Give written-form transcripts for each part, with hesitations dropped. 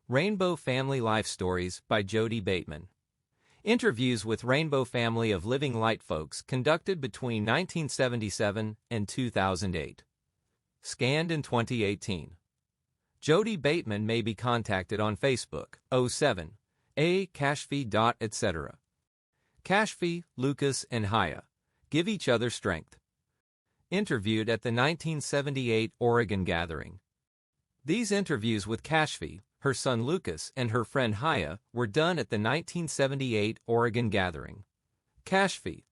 Rainbow Family Life Stories by Jodey Bateman. Interviews with Rainbow Family of Living Light folks conducted between 1977 and 2008. Scanned in 2018. Jodey Bateman may be contacted on Facebook, 07.A.Kashfi.etc. Kashfi, Lucas, and Haya give each other strength. Interviewed at the 1978 Oregon Gathering. These interviews with Kashfi, her son Lucas, and her friend Haya were done at the 1978 Oregon Gathering. Kashfi.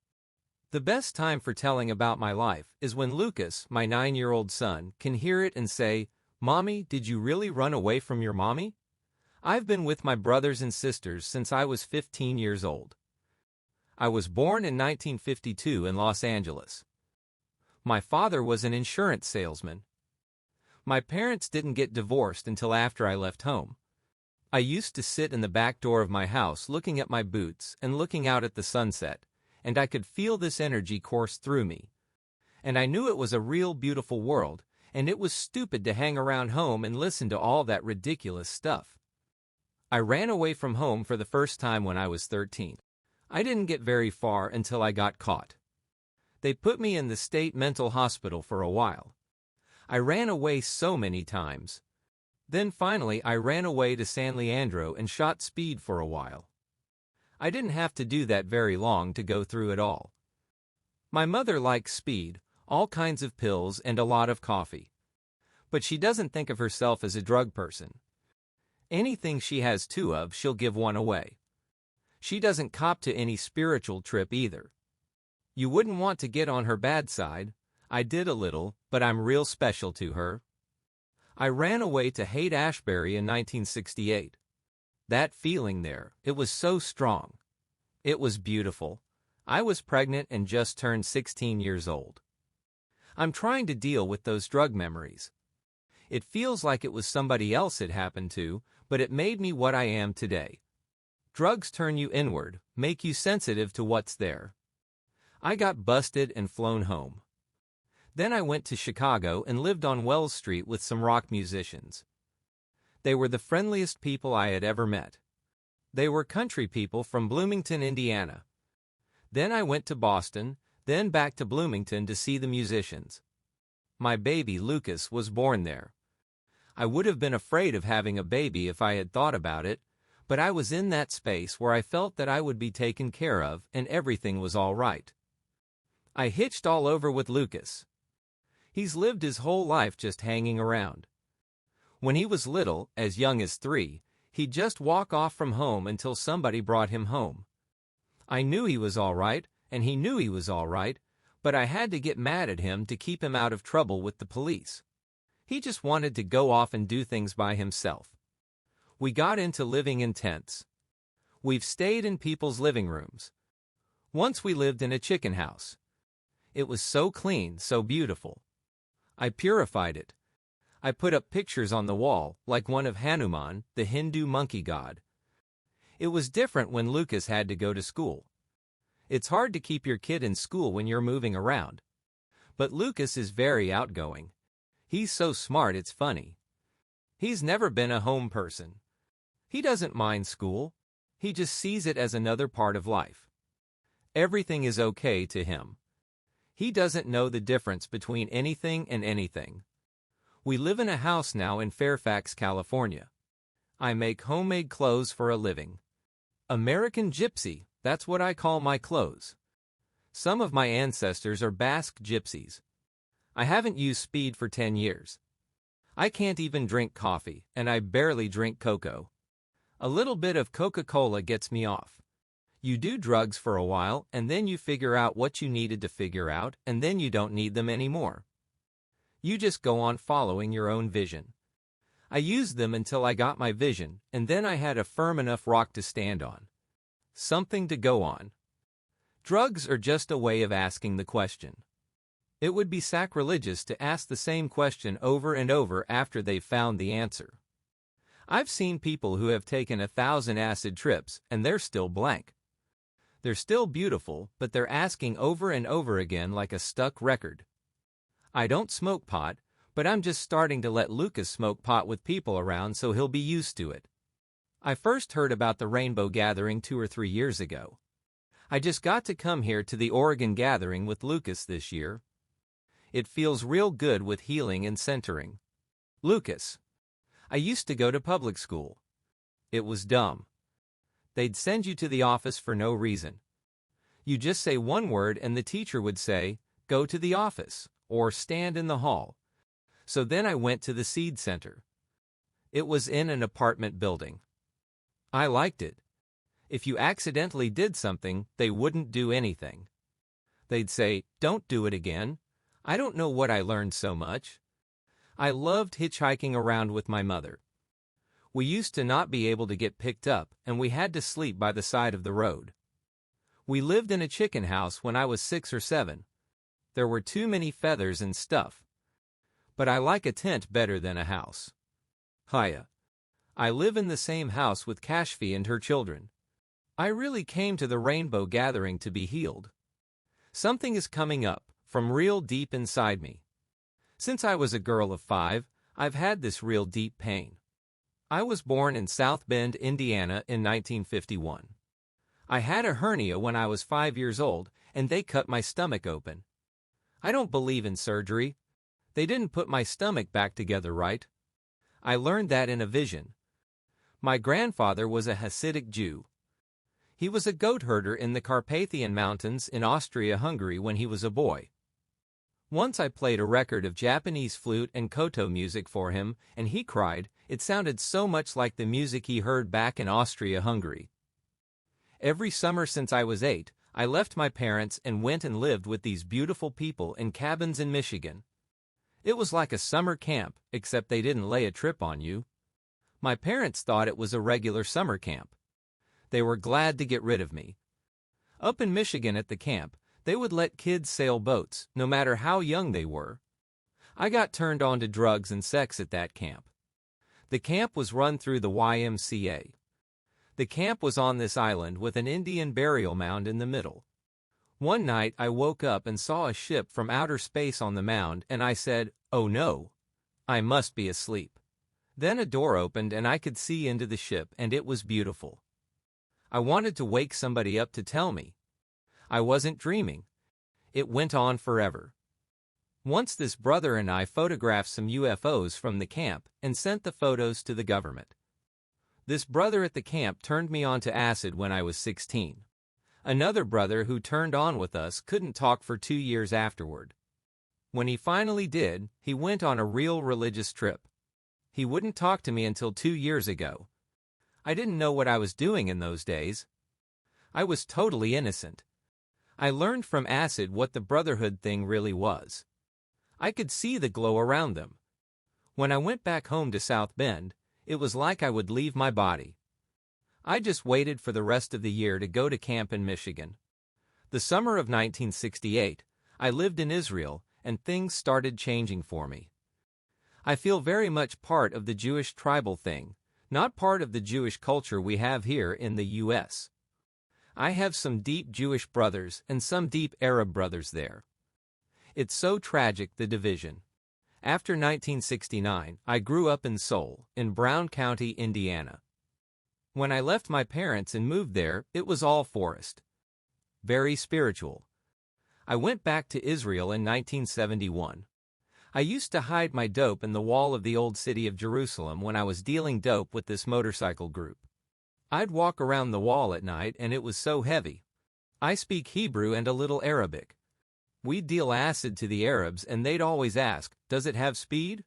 The best time for telling about my life is when Lucas, my 9-year-old son, can hear it and say, "Mommy, did you really run away from your mommy? I've been with my brothers and sisters since I was 15 years old. I was born in 1952 in Los Angeles. My father was an insurance salesman. My parents didn't get divorced until after I left home. I used to sit in the back door of my house looking at my boots and looking out at the sunset, and I could feel this energy course through me. And I knew it was a real beautiful world, and it was stupid to hang around home and listen to all that ridiculous stuff. I ran away from home for the first time when I was 13. I didn't get very far until I got caught. They put me in the state mental hospital for a while. I ran away so many times. Then finally I ran away to San Leandro and shot speed for a while. I didn't have to do that very long to go through it all. My mother likes speed, all kinds of pills, and a lot of coffee. But she doesn't think of herself as a drug person. Anything she has two of, she'll give one away. She doesn't cop to any spiritual trip either. You wouldn't want to get on her bad side. I did a little, but I'm real special to her. I ran away to Haight-Ashbury in 1968. That feeling there, it was so strong. It was beautiful. I was pregnant and just turned 16 years old. I'm trying to deal with those drug memories. It feels like it was somebody else it happened to, but it made me what I am today. Drugs turn you inward, make you sensitive to what's there. I got busted and flown home. Then I went to Chicago and lived on Wells Street with some rock musicians. They were the friendliest people I had ever met. They were country people from Bloomington, Indiana. Then I went to Boston, then back to Bloomington to see the musicians. My baby Lucas was born there. I would have been afraid of having a baby if I had thought about it, but I was in that space where I felt that I would be taken care of and everything was all right. I hitched all over with Lucas. He's lived his whole life just hanging around. When he was little, as young as 3, he'd just walk off from home until somebody brought him home. I knew he was all right, and he knew he was all right, but I had to get mad at him to keep him out of trouble with the police. He just wanted to go off and do things by himself. We got into living in tents. We've stayed in people's living rooms. Once we lived in a chicken house. It was so clean, so beautiful. I purified it. I put up pictures on the wall, like one of Hanuman, the Hindu monkey god. It was different when Lucas had to go to school. It's hard to keep your kid in school when you're moving around. But Lucas is very outgoing. He's so smart it's funny. He's never been a home person. He doesn't mind school. He just sees it as another part of life. Everything is okay to him. He doesn't know the difference between anything and anything. We live in a house now in Fairfax, California. I make homemade clothes for a living. American Gypsy, that's what I call my clothes. Some of my ancestors are Basque gypsies. I haven't used speed for 10 years. I can't even drink coffee, and I barely drink cocoa. A little bit of Coca-Cola gets me off. You do drugs for a while, and then you figure out what you needed to figure out, and then you don't need them anymore. You just go on following your own vision. I used them until I got my vision, and then I had a firm enough rock to stand on. Something to go on. Drugs are just a way of asking the question. It would be sacrilegious to ask the same question over and over after they've found the answer. I've seen people who have taken 1,000 acid trips, and they're still blank. They're still beautiful, but they're asking over and over again like a stuck record. I don't smoke pot, but I'm just starting to let Lucas smoke pot with people around so he'll be used to it. I first heard about the Rainbow Gathering 2 or 3 years ago. I just got to come here to the Oregon Gathering with Lucas this year. It feels real good with healing and centering. Lucas. I used to go to public school. It was dumb. They'd send you to the office for no reason. You just say one word and the teacher would say, "Go to the office," or "Stand in the hall." So then I went to the Seed Center. It was in an apartment building. I liked it. If you accidentally did something, they wouldn't do anything. They'd say, "Don't do it again." I don't know what I learned so much. I loved hitchhiking around with my mother. We used to not be able to get picked up, and we had to sleep by the side of the road. We lived in a chicken house when I was 6 or 7. There were too many feathers and stuff. But I like a tent better than a house. Haya. I live in the same house with Kashfi and her children. I really came to the Rainbow Gathering to be healed. Something is coming up from real deep inside me. Since I was a girl of 5, I've had this real deep pain. I was born in South Bend, Indiana in 1951. I had a hernia when I was 5 years old, and they cut my stomach open. I don't believe in surgery. They didn't put my stomach back together right. I learned that in a vision. My grandfather was a Hasidic Jew. He was a goat herder in the Carpathian Mountains in Austria-Hungary when he was a boy. Once I played a record of Japanese flute and koto music for him, and he cried. It sounded so much like the music he heard back in Austria-Hungary. Every summer since I was 8, I left my parents and went and lived with these beautiful people in cabins in Michigan. It was like a summer camp, except they didn't lay a trip on you. My parents thought it was a regular summer camp. They were glad to get rid of me. Up in Michigan at the camp, they would let kids sail boats, no matter how young they were. I got turned on to drugs and sex at that camp. The camp was run through the YMCA. The camp was on this island with an Indian burial mound in the middle. One night I woke up and saw a ship from outer space on the mound, and I said, "Oh no, I must be asleep." Then a door opened and I could see into the ship, and it was beautiful. I wanted to wake somebody up to tell me. I wasn't dreaming. It went on forever. Once this brother and I photographed some UFOs from the camp and sent the photos to the government. This brother at the camp turned me on to acid when I was 16. Another brother who turned on with us couldn't talk for 2 years afterward. When he finally did, he went on a real religious trip. He wouldn't talk to me until 2 years ago. I didn't know what I was doing in those days. I was totally innocent. I learned from acid what the brotherhood thing really was. I could see the glow around them. When I went back home to South Bend, it was like I would leave my body. I just waited for the rest of the year to go to camp in Michigan. The summer of 1968, I lived in Israel, and things started changing for me. I feel very much part of the Jewish tribal thing, not part of the Jewish culture we have here in the U.S. I have some deep Jewish brothers and some deep Arab brothers there. It's so tragic, the division. After 1969, I grew up in Seoul, in Brown County, Indiana. When I left my parents and moved there, it was all forest. Very spiritual. I went back to Israel in 1971. I used to hide my dope in the wall of the old city of Jerusalem when I was dealing dope with this motorcycle group. I'd walk around the wall at night and it was so heavy. I speak Hebrew and a little Arabic. We'd deal acid to the Arabs and they'd always ask, "Does it have speed?"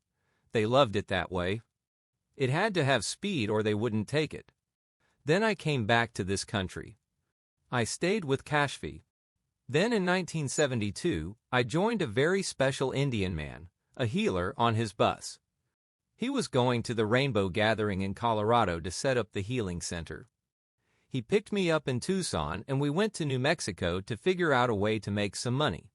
They loved it that way. It had to have speed or they wouldn't take it. Then I came back to this country. I stayed with Kashfi. Then in 1972, I joined a very special Indian man, a healer, on his bus. He was going to the Rainbow Gathering in Colorado to set up the healing center. He picked me up in Tucson and we went to New Mexico to figure out a way to make some money.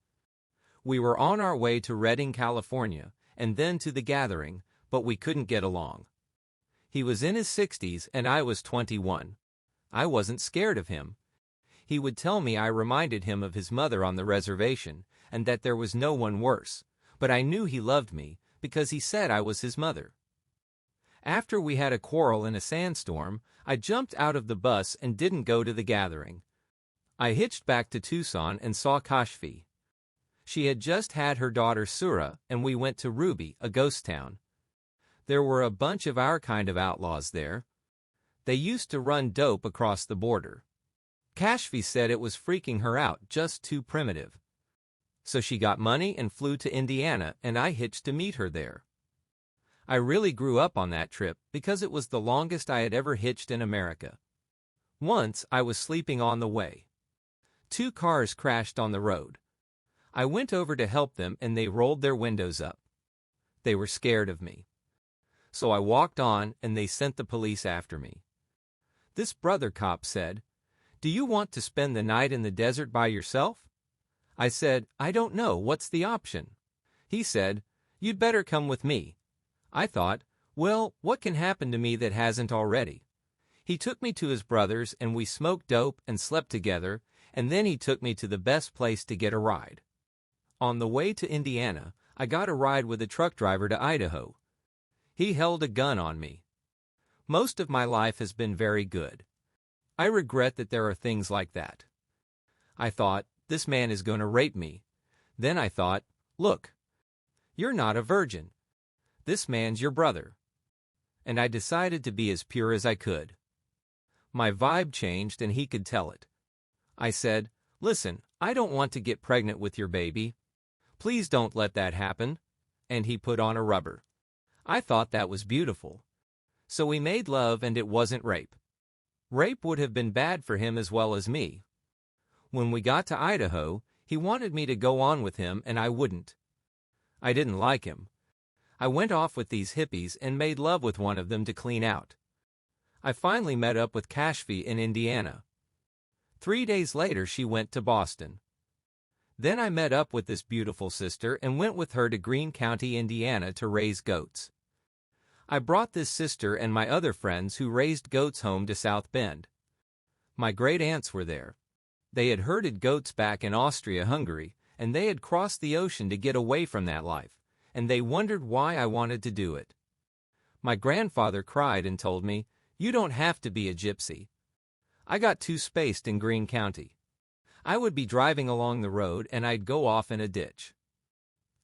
We were on our way to Redding, California, and then to the gathering, but we couldn't get along. He was in his 60s and I was 21. I wasn't scared of him. He would tell me I reminded him of his mother on the reservation and that there was no one worse, but I knew he loved me because he said I was his mother. After we had a quarrel in a sandstorm, I jumped out of the bus and didn't go to the gathering. I hitched back to Tucson and saw Kashfi. She had just had her daughter Sura, and we went to Ruby, a ghost town. There were a bunch of our kind of outlaws there. They used to run dope across the border. Kashfi said it was freaking her out, just too primitive. So she got money and flew to Indiana, and I hitched to meet her there. I really grew up on that trip because it was the longest I had ever hitched in America. Once, I was sleeping on the way. 2 cars crashed on the road. I went over to help them and they rolled their windows up. They were scared of me. So I walked on and they sent the police after me. This brother cop said, "Do you want to spend the night in the desert by yourself?" I said, "I don't know, what's the option?" He said, "You'd better come with me." I thought, well, what can happen to me that hasn't already? He took me to his brother's and we smoked dope and slept together, and then he took me to the best place to get a ride. On the way to Indiana, I got a ride with a truck driver to Idaho. He held a gun on me. Most of my life has been very good. I regret that there are things like that. I thought, this man is going to rape me. Then I thought, look, you're not a virgin. This man's your brother. And I decided to be as pure as I could. My vibe changed and he could tell it. I said, "Listen, I don't want to get pregnant with your baby. Please don't let that happen." And he put on a rubber. I thought that was beautiful. So we made love and it wasn't rape. Rape would have been bad for him as well as me. When we got to Idaho, he wanted me to go on with him and I wouldn't. I didn't like him. I went off with these hippies and made love with one of them to clean out. I finally met up with Kashfi in Indiana. 3 days later she went to Boston. Then I met up with this beautiful sister and went with her to Greene County, Indiana to raise goats. I brought this sister and my other friends who raised goats home to South Bend. My great-aunts were there. They had herded goats back in Austria-Hungary, and they had crossed the ocean to get away from that life, and they wondered why I wanted to do it. My grandfather cried and told me, "You don't have to be a gypsy." I got too spaced in Greene County. I would be driving along the road and I'd go off in a ditch.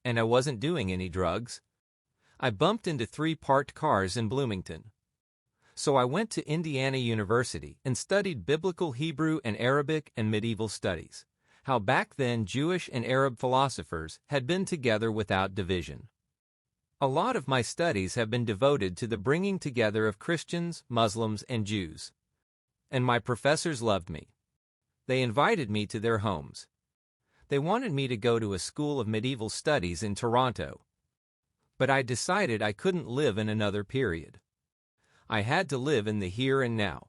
And I wasn't doing any drugs. I bumped into 3 parked cars in Bloomington. So I went to Indiana University and studied Biblical Hebrew and Arabic and medieval studies, how back then Jewish and Arab philosophers had been together without division. A lot of my studies have been devoted to the bringing together of Christians, Muslims, and Jews. And my professors loved me. They invited me to their homes. They wanted me to go to a school of medieval studies in Toronto. But I decided I couldn't live in another period. I had to live in the here and now.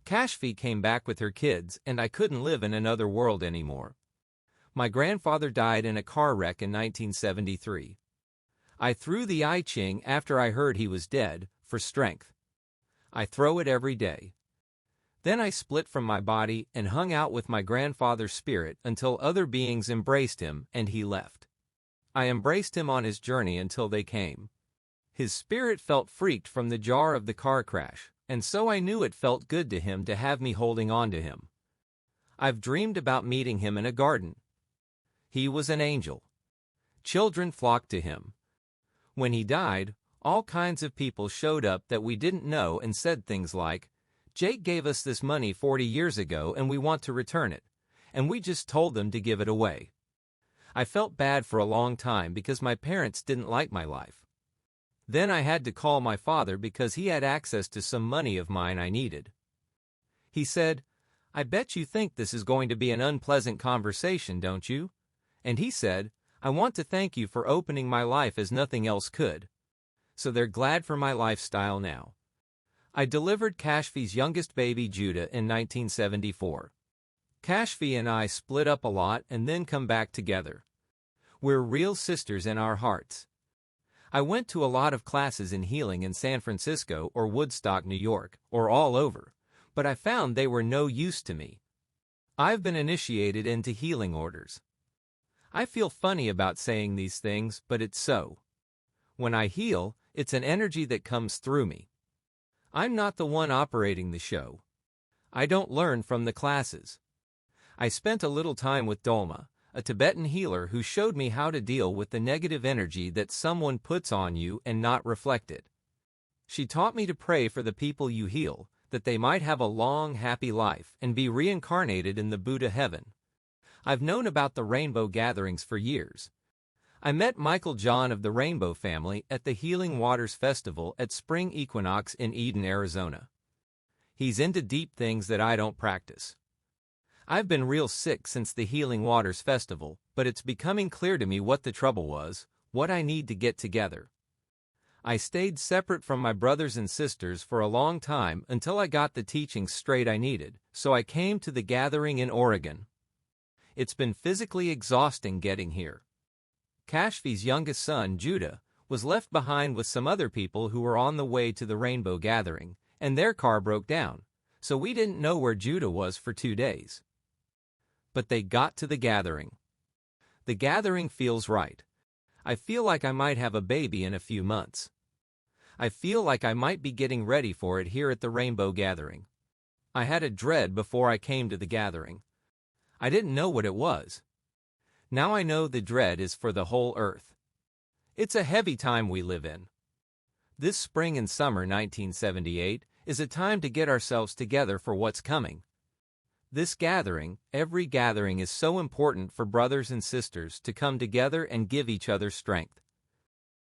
Kashfi came back with her kids, and I couldn't live in another world anymore. My grandfather died in a car wreck in 1973. I threw the I Ching after I heard he was dead, for strength. I throw it every day. Then I split from my body and hung out with my grandfather's spirit until other beings embraced him and he left. I embraced him on his journey until they came. His spirit felt freaked from the jar of the car crash, and so I knew it felt good to him to have me holding on to him. I've dreamed about meeting him in a garden. He was an angel. Children flocked to him. When he died, all kinds of people showed up that we didn't know and said things like, "Jake gave us this money 40 years ago and we want to return it," and we just told them to give it away. I felt bad for a long time because my parents didn't like my life. Then I had to call my father because he had access to some money of mine I needed. He said, "I bet you think this is going to be an unpleasant conversation, don't you?" And he said, "I want to thank you for opening my life as nothing else could." So they're glad for my lifestyle now. I delivered Kashfi's youngest baby, Judah, in 1974. Kashfi and I split up a lot and then come back together. We're real sisters in our hearts. I went to a lot of classes in healing in San Francisco or Woodstock, New York, or all over, but I found they were no use to me. I've been initiated into healing orders. I feel funny about saying these things, but it's so. When I heal, It's an energy that comes through me. I'm not the one operating the show. I don't learn from the classes. I spent a little time with Dolma, a Tibetan healer who showed me how to deal with the negative energy that someone puts on you and not reflect it. She taught me to pray for the people you heal, that they might have a long, happy life and be reincarnated in the Buddha heaven. I've known about the rainbow gatherings for years. I met Michael John of the Rainbow Family at the Healing Waters Festival at Spring Equinox in Eden, Arizona. He's into deep things that I don't practice. I've been real sick since the Healing Waters Festival, but it's becoming clear to me what the trouble was, what I need to get together. I stayed separate from my brothers and sisters for a long time until I got the teachings straight I needed, so I came to the gathering in Oregon. It's been physically exhausting getting here. Kashfi's youngest son, Jodey, was left behind with some other people who were on the way to the rainbow gathering, and their car broke down, so we didn't know where Jodey was for 2 days. But they got to the gathering. The gathering feels right. I feel like I might have a baby in a few months. I feel like I might be getting ready for it here at the rainbow gathering. I had a dread before I came to the gathering. I didn't know what it was. Now I know the dread is for the whole earth. It's a heavy time we live in. This spring and summer 1978 is a time to get ourselves together for what's coming. This gathering, every gathering is so important for brothers and sisters to come together and give each other strength.